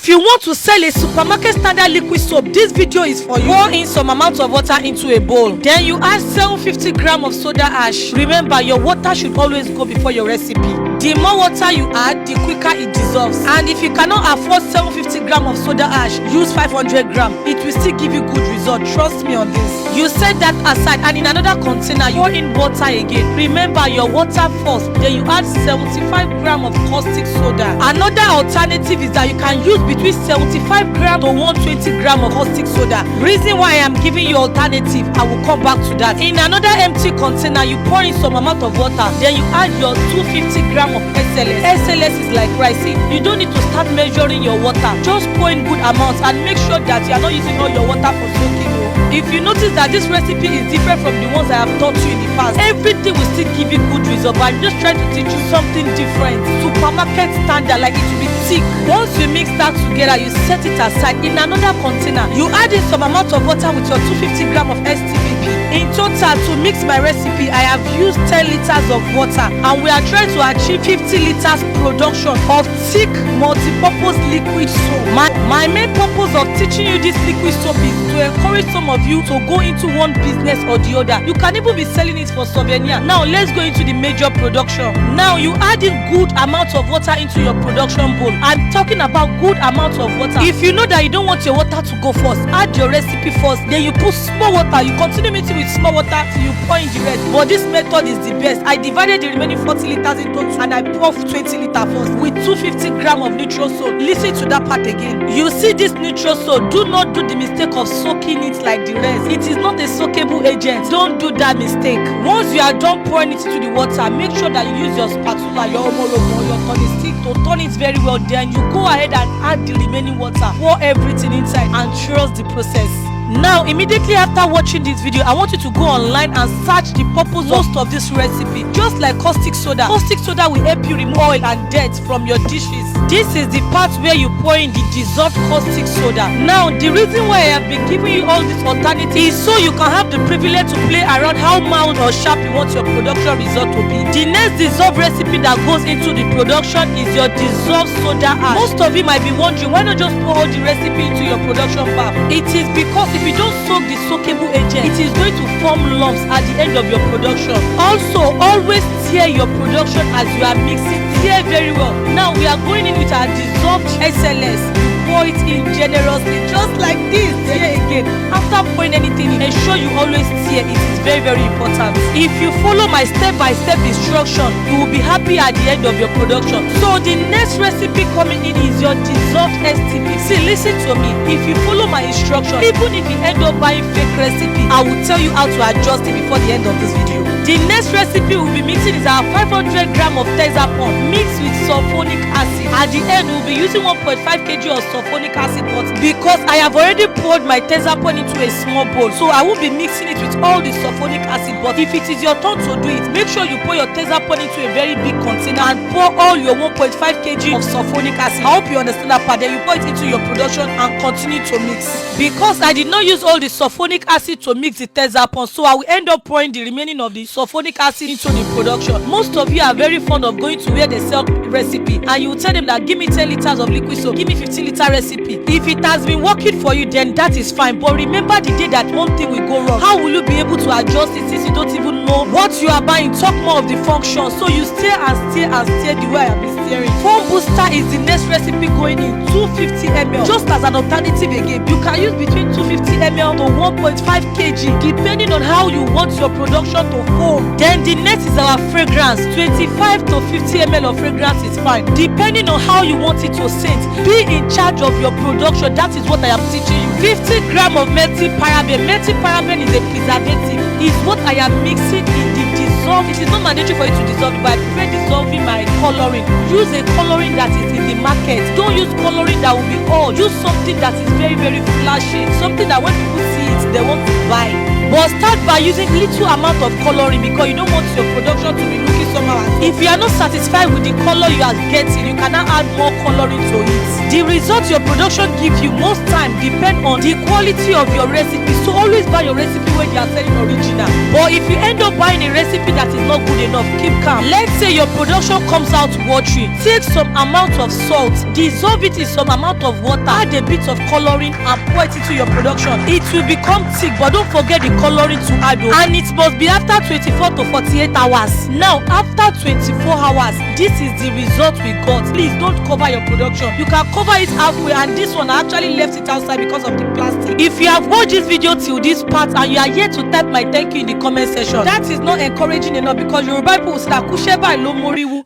If you want to sell a supermarket standard liquid soap, this video is for you. Pour in some amount of water into a bowl. Then you add 750 grams of soda ash. Remember, your water should always go before your recipe. The more water you add, the quicker it dissolves. And if you cannot afford 750 grams of soda ash, use 500 grams. It will still give you good result. Trust me on this. You set that aside, and in another container, you pour in butter again. Remember, your water first. Then you add 75 grams of caustic soda. Another alternative is that you can use between 75 grams to 120 grams of caustic soda. Reason why I am giving you alternative, I will come back to that. In another empty container, you pour in some amount of water. Then you add your 250 grams of SLS. SLS is like rice. You don't need to start measuring your water. Just pour in good amounts and make sure that you are not using all your water for soaking. If you notice that this recipe is different from the ones I have taught you in the past, everything will still give you good result. But I'm just trying to teach you something different. Supermarket standard, like it will be thick. Once you mix that together, you set it aside in another container. You add in some amount of water with your 250 grams of STVP. In total, to mix my recipe, I have used 10 liters of water, and we are trying to achieve 50 liters production of thick multi-purpose liquid soap. My main purpose of teaching you this liquid soap is to encourage some of you to go into one business or the other. You can even be selling it for souvenir. Now let's go into the major production. Now you add in good amount of water into your production bowl. I'm talking about good amount of water. If you know that you don't want your water to go first, add your recipe first. Then you put small water. You continue mixing with small water till you pour in the rest. But this method is the best. I divided the remaining 40 liters into two, and I pour 20 liters first with 250 grams of Nutrosol. Listen to that part again. You see this Nutrosol, do not do the mistake of soaking it like the rest. It is not a soakable agent. Don't do that mistake. Once you are done pouring it into the water, make sure that you use your spatula, your omorobo, or your turning stick to turn it very well. Then you go ahead and add the remaining water. Pour everything inside and trust the process. Now, immediately after watching this video, I want you to go online and search the purpose of this recipe. Just like caustic soda. Caustic soda will help you remove oil and dirt from your dishes. This is the part where you pour in the dissolved caustic soda. Now, the reason why I have been giving you all these alternatives is so you can have the privilege to play around how mild or sharp you want your production result to be. The next dissolved recipe that goes into the production is your dissolved soda ash. Most of you might be wondering, why not just pour all the recipe into your production bath? It is because if you don't soak the soakable agent, it is going to form lumps at the end of your production. Also, always stir your production as you are mixing. Stir very well. Now we are going in with our dissolved SLS. You pour it in generously, just like this. Stir again. After pouring anything in, ensure you always stir. It is very, very important. If you follow my step-by-step instruction, you will be happy at the end of your production. So the next recipe coming in is your dissolved STP. See, listen to me. If you follow my instruction, even if you end up buying fake recipe, I will tell you how to adjust it before the end of this video. The next recipe we'll be mixing is our 500 grams of Tezapon mixed with sulfonic acid. At the end, we'll be using 1.5 kg of sulfonic acid, but because I have already poured my Tezapon into a small bowl, so I won't be mixing it with all the sulfonic acid. But if it is your turn to do it, make sure you pour your Tezapon into a very big container and pour all your 1.5 kg of sulfonic acid. I hope you understand that part. Then you pour it into your production and continue to mix. Because I did not use all the sulfonic acid to mix the Tezapon, so I will end up pouring the remaining of the sulfonic acid into the production. Most of you are very fond of going to where they sell recipe, and you will tell them that give me 10 liters of liquid soap, give me 15 liter recipe. If it has been working for you, then that is fine. But remember the day that one thing will go wrong. How will you be able to adjust it since you don't even know what you are buying? Talk more of the function. So you steer and steer and steer the way I have been steering. Foam booster is the next recipe going in 250 ml. Just as an alternative again, you can use between 250 ml to 1.5 kg depending on how you want your production to foam. Then the next is our fragrance. 25 to 50 ml of fragrance is fine depending on how you want it to scent. Be in charge of your production. That is what I am teaching you. 50 grams of methyl paraben. Methyl paraben is a preservative. Is what I am mixing in the dissolve. It is not mandatory for you to dissolve it, but I prefer dissolving my coloring. Use a coloring that is in the market. Don't use coloring that will be old. Use something that is very, very flashy. Something that when people see it, they want to buy. But start by using little amount of coloring because you don't want your production to be looking somehow. If you are not satisfied with the color you are getting, you cannot add more coloring to it. The result your production gives you most time depend on the quality of your recipe. So always buy your recipe when you are selling original. But if you end up buying a recipe that is not good enough, keep calm. Let's say your production comes out watery. Take some amount of salt, dissolve it in some amount of water, add a bit of coloring and pour it into your production. It will become thick, but don't forget the coloring to add. And it must be after 24 to 48 hours. Now after 24 hours, this is the result we got. Please don't cover your production. You can cover it halfway, and this one I actually left it outside because of the plastic. If you have watched this video till this part and you are yet to type my thank you in the comment section, that is not encouraging enough, because Yoruba people will say that Kusheba lo moriwu.